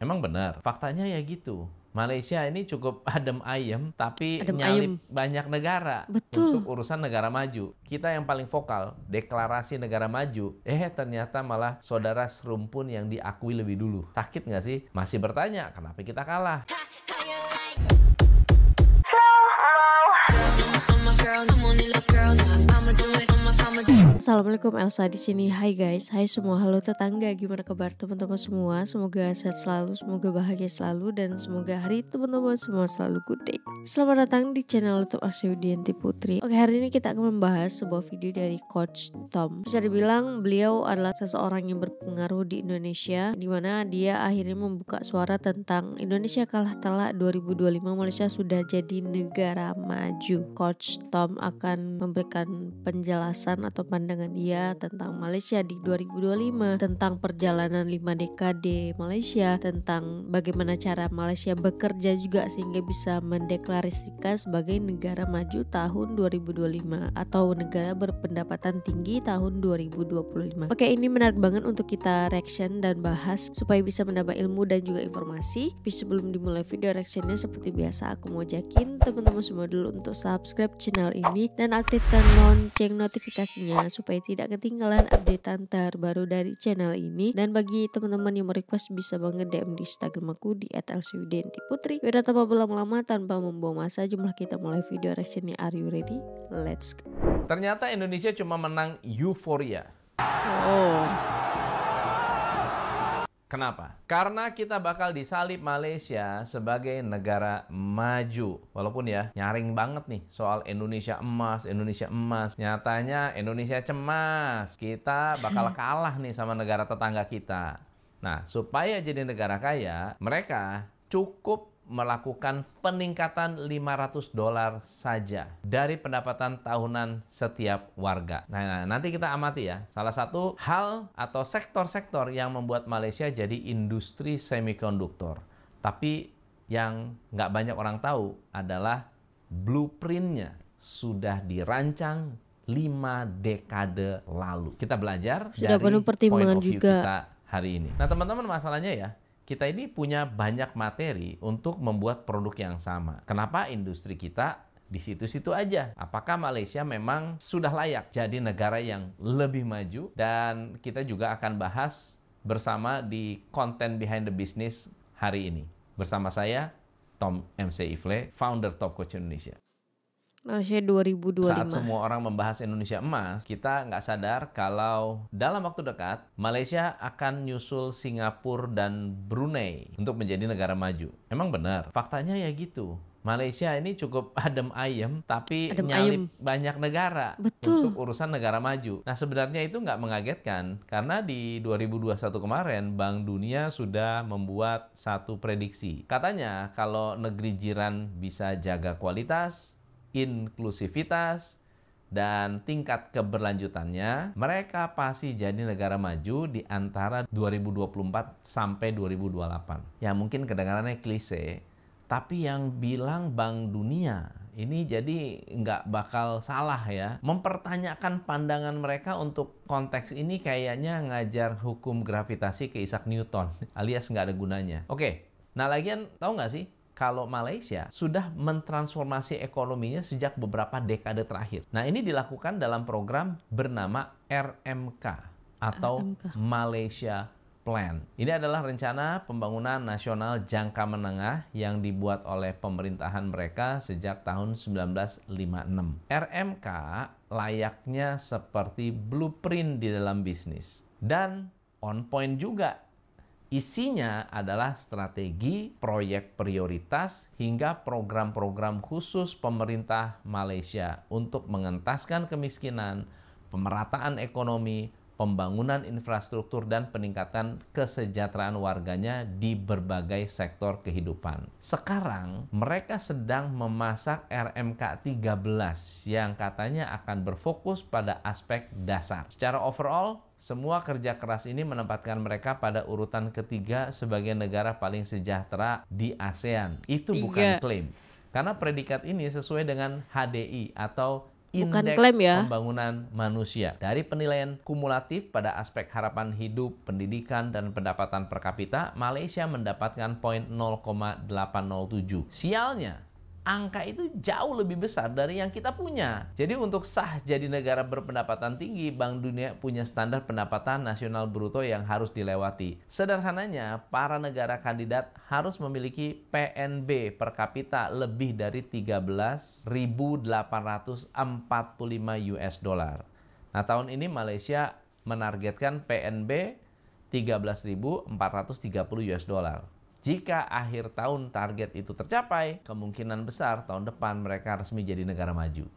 Emang benar, faktanya ya gitu. Malaysia ini cukup adem ayem, tapi Adem nyalip ayem. banyak negara untuk Betul. urusan negara maju. Kita yang paling vokal, deklarasi negara maju, ternyata malah saudara serumpun yang diakui lebih dulu. Sakit nggak sih? Masih bertanya, kenapa kita kalah? Assalamualaikum, Elsa di sini. Hai guys, hai semua, halo tetangga, gimana kabar teman-teman semua? Semoga sehat selalu, semoga bahagia selalu, dan semoga hari teman-teman semua selalu good day. Selamat datang di channel YouTube Elsa Yudianti Putri. Oke, hari ini kita akan membahas sebuah video dari Coach Tom. Bisa dibilang beliau adalah seseorang yang berpengaruh di Indonesia, dimana dia akhirnya membuka suara tentang Indonesia kalah telak 2025, Malaysia sudah jadi negara maju. Coach Tom akan memberikan penjelasan atau pandangan dia tentang Malaysia di 2025, tentang perjalanan 5 dekade Malaysia, tentang bagaimana cara Malaysia bekerja juga sehingga bisa mendeklarasikan sebagai negara maju tahun 2025 atau negara berpendapatan tinggi tahun 2025. Oke, ini menarik banget untuk kita reaction dan bahas supaya bisa mendapat ilmu dan juga informasi. Tapi sebelum dimulai video reactionnya, seperti biasa aku mau ajakin teman-teman semua dulu untuk subscribe channel ini dan aktifkan lonceng notifikasinya supaya tidak ketinggalan updatean terbaru dari channel ini. Dan bagi teman-teman yang mau request bisa banget DM di Instagram aku di @elsyudiantiputri. Udah tanpa berlama-lama, tanpa membuang masa, jumlah kita mulai video reactionnya. Are you ready? Let's go. Ternyata Indonesia cuma menang euforia. Oh, Kenapa? Karena kita bakal disalib Malaysia sebagai negara maju. Walaupun ya, nyaring banget nih soal Indonesia emas, Indonesia emas. Nyatanya Indonesia cemas. Kita bakal kalah nih sama negara tetangga kita. Nah, supaya jadi negara kaya, mereka cukup melakukan peningkatan $500 saja dari pendapatan tahunan setiap warga. Nah, nanti kita amati ya. Salah satu hal atau sektor-sektor yang membuat Malaysia jadi industri semikonduktor. Tapi yang nggak banyak orang tahu adalah blueprintnya sudah dirancang 5 dekade lalu. Kita belajar sudah dari penuh pertimbangan point of view juga. kita hari ini. Nah, teman-teman, masalahnya ya, kita ini punya banyak materi untuk membuat produk yang sama. Kenapa industri kita di situ-situ aja? Apakah Malaysia memang sudah layak jadi negara yang lebih maju? Dan kita juga akan bahas bersama di konten Behind the Business hari ini. Bersama saya, Tom MC Ifle, founder Top Coach Indonesia. Malaysia 2025. Saat semua orang membahas Indonesia emas, kita nggak sadar kalau dalam waktu dekat, Malaysia akan nyusul Singapura dan Brunei untuk menjadi negara maju. Emang benar, faktanya ya gitu. Malaysia ini cukup adem ayem, tapi Adem nyalip ayem. banyak negara Betul. untuk urusan negara maju. Nah, sebenarnya itu nggak mengagetkan, karena di 2021 kemarin, Bank Dunia sudah membuat satu prediksi. Katanya, kalau negeri jiran bisa jaga kualitas, inklusivitas, dan tingkat keberlanjutannya, mereka pasti jadi negara maju di antara 2024 sampai 2028. Ya mungkin kedengarannya klise, tapi yang bilang Bank Dunia ini jadi nggak bakal salah ya. Mempertanyakan pandangan mereka untuk konteks ini kayaknya ngajar hukum gravitasi ke Isaac Newton, alias nggak ada gunanya. Oke, nah lagian tahu nggak sih? Kalau Malaysia sudah mentransformasi ekonominya sejak beberapa dekade terakhir. Nah, ini dilakukan dalam program bernama RMK atau Malaysia Plan. Ini adalah rencana pembangunan nasional jangka menengah yang dibuat oleh pemerintahan mereka sejak tahun 1956. RMK layaknya seperti blueprint di dalam bisnis. Dan on point juga. Isinya adalah strategi, proyek prioritas, hingga program-program khusus pemerintah Malaysia untuk mengentaskan kemiskinan, pemerataan ekonomi, pembangunan infrastruktur, dan peningkatan kesejahteraan warganya di berbagai sektor kehidupan. Sekarang, mereka sedang memasak RMK 13 yang katanya akan berfokus pada aspek dasar. Secara overall, semua kerja keras ini menempatkan mereka pada urutan ketiga sebagai negara paling sejahtera di ASEAN. Itu bukan klaim. Karena predikat ini sesuai dengan HDI atau Bukan Indeks klaim ya. Pembangunan Manusia. Dari penilaian kumulatif pada aspek harapan hidup, pendidikan, dan pendapatan per kapita, Malaysia mendapatkan poin 0,807. Sialnya, angka itu jauh lebih besar dari yang kita punya. Jadi untuk sah jadi negara berpendapatan tinggi, Bank Dunia punya standar pendapatan nasional bruto yang harus dilewati. Sederhananya, para negara kandidat harus memiliki PNB per kapita lebih dari 13.845 US dollar. Nah, tahun ini Malaysia menargetkan PNB 13.430 US dollar. Jika akhir tahun target itu tercapai, kemungkinan besar tahun depan mereka resmi jadi negara maju.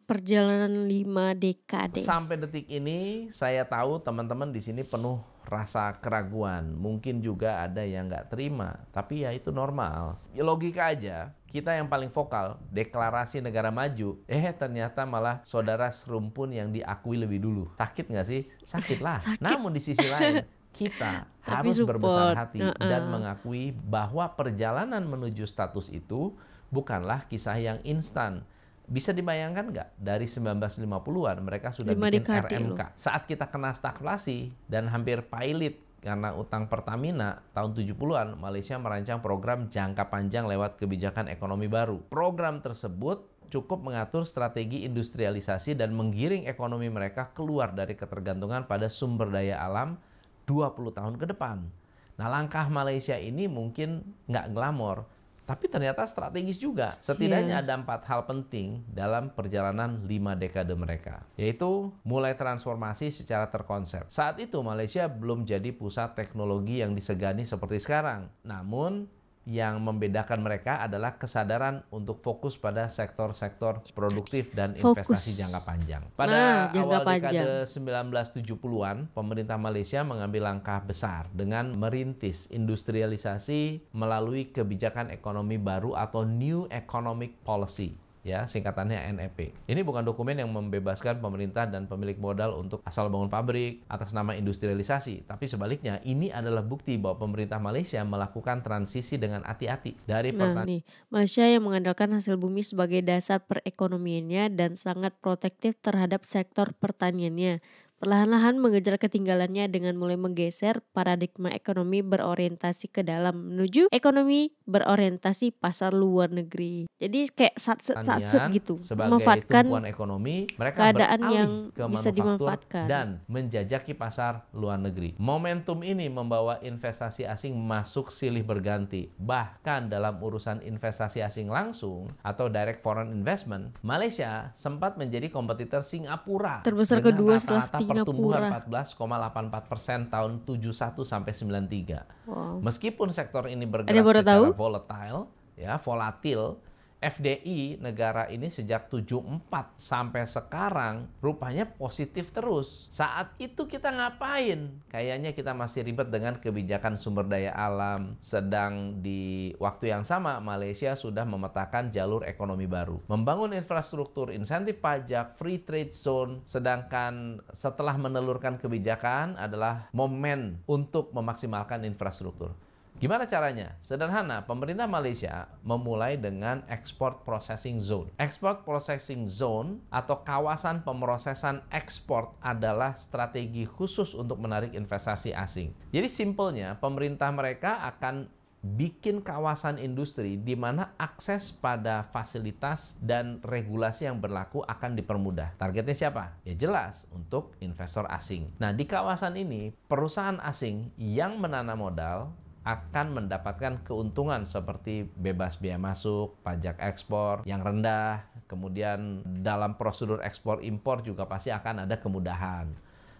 Perjalanan 5 dekade. Sampai detik ini, saya tahu teman-teman di sini penuh rasa keraguan. Mungkin juga ada yang nggak terima, tapi ya itu normal. Ya logika aja, kita yang paling vokal, deklarasi negara maju, ternyata malah saudara serumpun yang diakui lebih dulu. Sakit nggak sih? Sakit lah. Sakit. Namun di sisi lain, kita Tapi harus berbesar support. hati dan mengakui bahwa perjalanan menuju status itu bukanlah kisah yang instan. Bisa dibayangkan nggak? Dari 1950-an mereka sudah 5 bikin dekade RMK. loh. Saat kita kena stagflasi dan hampir pailit karena utang Pertamina, tahun 70-an Malaysia merancang program jangka panjang lewat kebijakan ekonomi baru. Program tersebut cukup mengatur strategi industrialisasi dan menggiring ekonomi mereka keluar dari ketergantungan pada sumber daya alam 20 tahun ke depan. Nah, langkah Malaysia ini mungkin nggak glamor, tapi ternyata strategis juga. Setidaknya ada 4 hal penting dalam perjalanan 5 dekade mereka, yaitu mulai transformasi secara terkonsep. Saat itu Malaysia belum jadi pusat teknologi yang disegani seperti sekarang. Namun, yang membedakan mereka adalah kesadaran untuk fokus pada sektor-sektor produktif dan investasi jangka panjang. Pada awal dekade 1970-an, pemerintah Malaysia mengambil langkah besar dengan merintis industrialisasi melalui kebijakan ekonomi baru atau New Economic Policy. Ya, singkatannya NEP. Ini bukan dokumen yang membebaskan pemerintah dan pemilik modal untuk asal bangun pabrik atas nama industrialisasi, tapi sebaliknya ini adalah bukti bahwa pemerintah Malaysia melakukan transisi dengan hati-hati dari Malaysia yang mengandalkan hasil bumi sebagai dasar perekonomiannya dan sangat protektif terhadap sektor pertaniannya. Perlahan-lahan mengejar ketinggalannya dengan mulai menggeser paradigma ekonomi berorientasi ke dalam menuju ekonomi berorientasi pasar luar negeri. Jadi kayak satset gitu, memanfaatkan ekonomi, mereka keadaan yang ke bisa dimanfaatkan dan menjajaki pasar luar negeri. Momentum ini membawa investasi asing masuk silih berganti. Bahkan dalam urusan investasi asing langsung atau direct foreign investment, Malaysia sempat menjadi kompetitor Singapura terbesar kedua setelah pertumbuhan 14,84% tahun 71 sampai 93. Wow. Meskipun sektor ini bergerak secara volatil, FDI negara ini sejak 74 sampai sekarang rupanya positif terus. Saat itu kita ngapain? Kayaknya kita masih ribet dengan kebijakan sumber daya alam. Sedang di waktu yang sama Malaysia sudah memetakan jalur ekonomi baru. Membangun infrastruktur, insentif pajak, free trade zone. Sedangkan setelah menelurkan kebijakan adalah momen untuk memaksimalkan infrastruktur. Gimana caranya? Sederhana, pemerintah Malaysia memulai dengan Export Processing Zone. Export Processing Zone atau kawasan pemrosesan ekspor adalah strategi khusus untuk menarik investasi asing. Jadi simpelnya, pemerintah mereka akan bikin kawasan industri di mana akses pada fasilitas dan regulasi yang berlaku akan dipermudah. Targetnya siapa? Ya jelas, untuk investor asing. Nah, di kawasan ini, perusahaan asing yang menanam modal akan mendapatkan keuntungan seperti bebas biaya masuk, pajak ekspor yang rendah, kemudian dalam prosedur ekspor impor juga pasti akan ada kemudahan.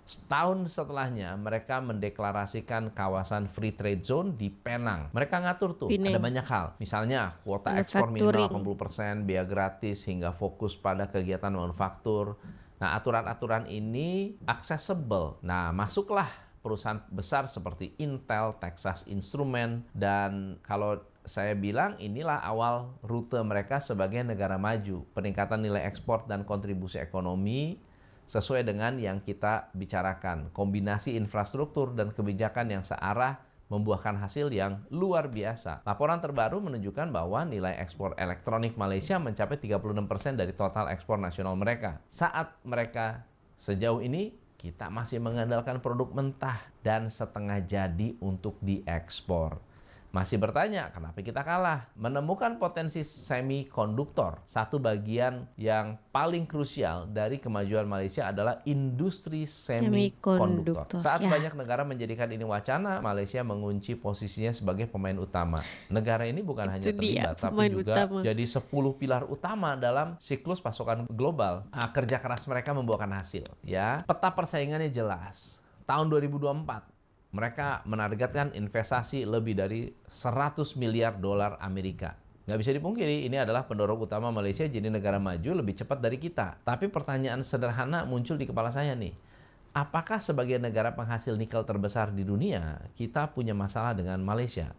Setahun setelahnya mereka mendeklarasikan kawasan free trade zone di Penang. Mereka ngatur tuh, ada banyak hal. Misalnya kuota ekspor minimal 80%, biaya gratis hingga fokus pada kegiatan manufaktur. Nah, aturan-aturan ini accessible. Nah, masuklah perusahaan besar seperti Intel, Texas Instruments, dan kalau saya bilang inilah awal rute mereka sebagai negara maju. Peningkatan nilai ekspor dan kontribusi ekonomi sesuai dengan yang kita bicarakan. Kombinasi infrastruktur dan kebijakan yang searah membuahkan hasil yang luar biasa. Laporan terbaru menunjukkan bahwa nilai ekspor elektronik Malaysia mencapai 36% dari total ekspor nasional mereka. Saat mereka sejauh ini, kita masih mengandalkan produk mentah dan setengah jadi untuk diekspor. Masih bertanya, kenapa kita kalah? Menemukan potensi semikonduktor. Satu bagian yang paling krusial dari kemajuan Malaysia adalah industri semikonduktor. Saat banyak negara menjadikan ini wacana, Malaysia mengunci posisinya sebagai pemain utama. Negara ini bukan hanya terlibat, tapi juga jadi 10 pilar utama dalam siklus pasokan global. Kerja keras mereka membuahkan hasil. Ya, peta persaingannya jelas. Tahun 2024, mereka menargetkan investasi lebih dari 100 miliar dolar Amerika. Nggak bisa dipungkiri, ini adalah pendorong utama Malaysia jadi negara maju lebih cepat dari kita. Tapi pertanyaan sederhana muncul di kepala saya nih. Apakah sebagai negara penghasil nikel terbesar di dunia, kita punya masalah dengan Malaysia?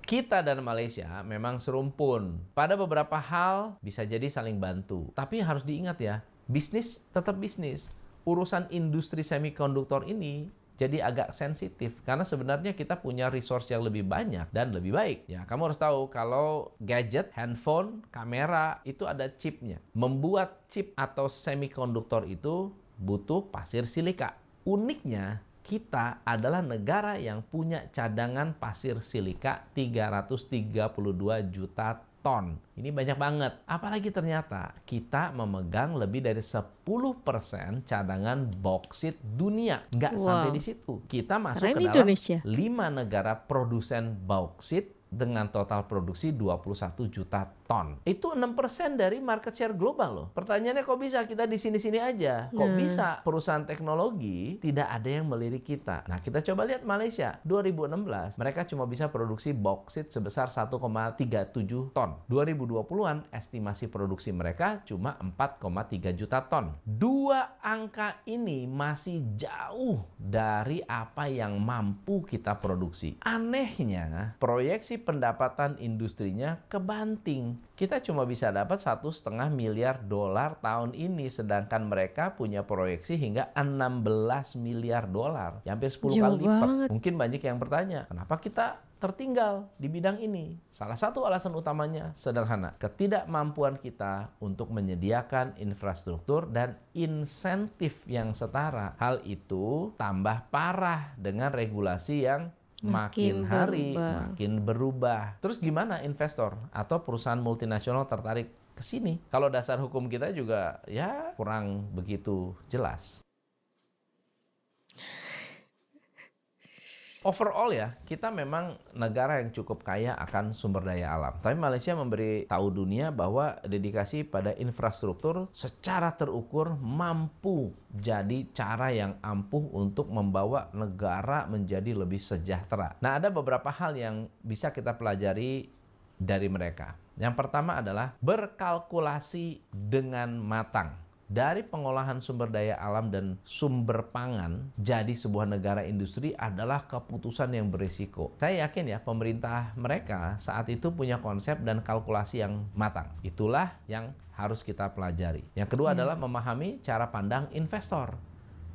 Kita dan Malaysia memang serumpun. Pada beberapa hal bisa jadi saling bantu. Tapi harus diingat ya, bisnis tetap bisnis. Urusan industri semikonduktor ini jadi agak sensitif karena sebenarnya kita punya resource yang lebih banyak dan lebih baik. Ya, kamu harus tahu kalau gadget, handphone, kamera itu ada chipnya. Membuat chip atau semikonduktor itu butuh pasir silika. Uniknya, kita adalah negara yang punya cadangan pasir silika 332 juta ton. Ini banyak banget. Apalagi ternyata kita memegang lebih dari 10% cadangan bauksit dunia. Nggak sampai di situ. Kita masuk ke dalam 5 negara produsen bauksit dengan total produksi 21 juta ton. Itu 6% dari market share global loh. Pertanyaannya kok bisa kita di sini-sini aja? Kok bisa perusahaan teknologi tidak ada yang melirik kita? Nah, kita coba lihat Malaysia. 2016 mereka cuma bisa produksi bauksit sebesar 1,37 ton. 2020-an estimasi produksi mereka cuma 4,3 juta ton. Dua angka ini masih jauh dari apa yang mampu kita produksi. Anehnya, proyeksi pendapatan industrinya kebanting. Kita cuma bisa dapat 1,5 miliar dolar tahun ini, sedangkan mereka punya proyeksi hingga 16 miliar dolar. Ya, hampir 10 kali lipat. Mungkin banyak yang bertanya, kenapa kita tertinggal di bidang ini? Salah satu alasan utamanya sederhana, ketidakmampuan kita untuk menyediakan infrastruktur dan insentif yang setara. Hal itu tambah parah dengan regulasi yang makin hari makin berubah. Terus gimana investor atau perusahaan multinasional tertarik ke sini? Kalau dasar hukum kita juga ya kurang begitu jelas. Overall ya, kita memang negara yang cukup kaya akan sumber daya alam. Tapi Malaysia memberi tahu dunia bahwa dedikasi pada infrastruktur secara terukur mampu jadi cara yang ampuh untuk membawa negara menjadi lebih sejahtera. Nah, ada beberapa hal yang bisa kita pelajari dari mereka. Yang pertama adalah berkalkulasi dengan matang. Dari pengolahan sumber daya alam dan sumber pangan jadi sebuah negara industri adalah keputusan yang berisiko. Saya yakin ya pemerintah mereka saat itu punya konsep dan kalkulasi yang matang. Itulah yang harus kita pelajari. Yang kedua adalah memahami cara pandang investor.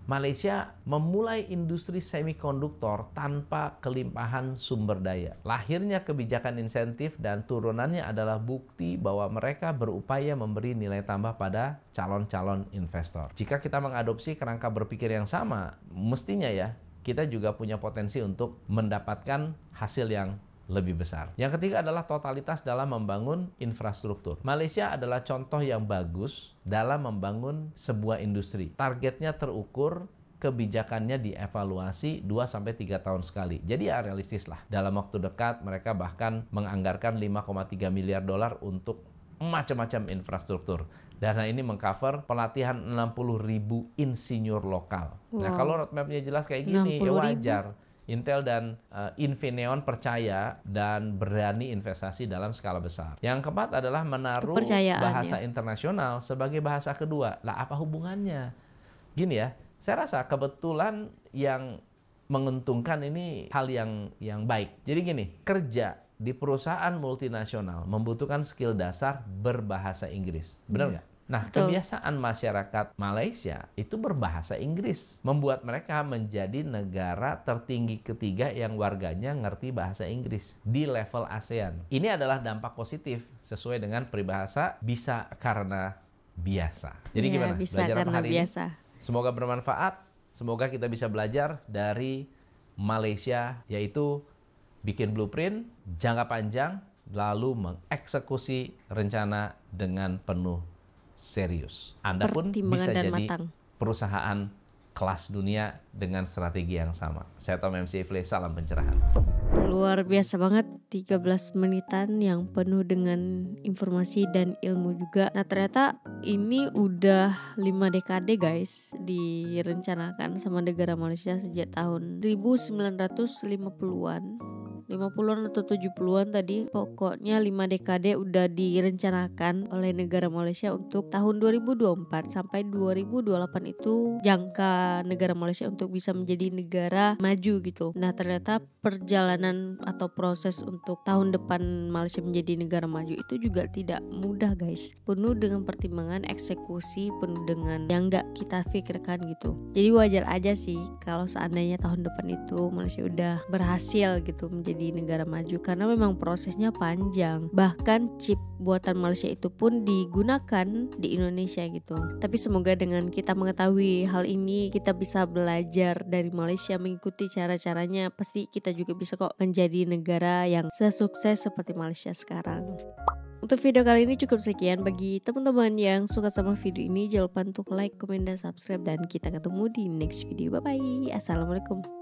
Malaysia memulai industri semikonduktor tanpa kelimpahan sumber daya. Lahirnya kebijakan insentif dan turunannya adalah bukti bahwa mereka berupaya memberi nilai tambah pada calon-calon investor. Jika kita mengadopsi kerangka berpikir yang sama, mestinya ya kita juga punya potensi untuk mendapatkan hasil yang lebih besar. Yang ketiga adalah totalitas dalam membangun infrastruktur. Malaysia adalah contoh yang bagus dalam membangun sebuah industri. Targetnya terukur, kebijakannya dievaluasi 2-3 tahun sekali. Jadi ya realistis lah. Dalam waktu dekat mereka bahkan menganggarkan 5,3 miliar dolar untuk macam-macam infrastruktur. Dana ini mengcover pelatihan 60.000 insinyur lokal. Nah, kalau roadmap-nya jelas kayak gini, ya wajar. Intel dan Infineon percaya dan berani investasi dalam skala besar. Yang keempat adalah menaruh bahasa internasional sebagai bahasa kedua. Lah, apa hubungannya? Gini ya, saya rasa kebetulan yang menguntungkan ini hal yang baik. Jadi gini, kerja di perusahaan multinasional membutuhkan skill dasar berbahasa Inggris. Benar nggak? Nah, Betul. kebiasaan masyarakat Malaysia itu berbahasa Inggris, membuat mereka menjadi negara tertinggi ketiga yang warganya ngerti bahasa Inggris di level ASEAN. Ini adalah dampak positif sesuai dengan peribahasa bisa karena biasa. Jadi gimana? Bisa Belajar apa karena hari biasa. ini? Semoga bermanfaat. Semoga kita bisa belajar dari Malaysia, yaitu bikin blueprint jangka panjang, lalu mengeksekusi rencana dengan penuh serius. Anda pun Pertimbangan bisa dan jadi matang. perusahaan kelas dunia dengan strategi yang sama. Saya Tom MC Ifle, salam pencerahan. Luar biasa banget, 13 menitan yang penuh dengan informasi dan ilmu juga. Nah ternyata ini udah 5 dekade guys direncanakan sama negara Malaysia sejak tahun 1950-an. 50-an atau 70-an tadi. Pokoknya 5 dekade udah direncanakan oleh negara Malaysia untuk tahun 2024 sampai 2028 itu jangka negara Malaysia untuk bisa menjadi negara maju gitu. Nah ternyata perjalanan atau proses untuk tahun depan Malaysia menjadi negara maju itu juga tidak mudah guys. Penuh dengan pertimbangan, eksekusi, penuh dengan yang gak kita pikirkan gitu. Jadi wajar aja sih kalau seandainya tahun depan itu Malaysia udah berhasil gitu menjadi negara maju, karena memang prosesnya panjang. Bahkan chip buatan Malaysia itu pun digunakan di Indonesia gitu. Tapi semoga dengan kita mengetahui hal ini, kita bisa belajar dari Malaysia, mengikuti cara-caranya, pasti kita juga bisa kok menjadi negara yang sesukses seperti Malaysia sekarang. Untuk video kali ini cukup sekian. Bagi teman-teman yang suka sama video ini, jangan lupa untuk like, komen, dan subscribe. Dan kita ketemu di next video. Bye bye. Assalamualaikum.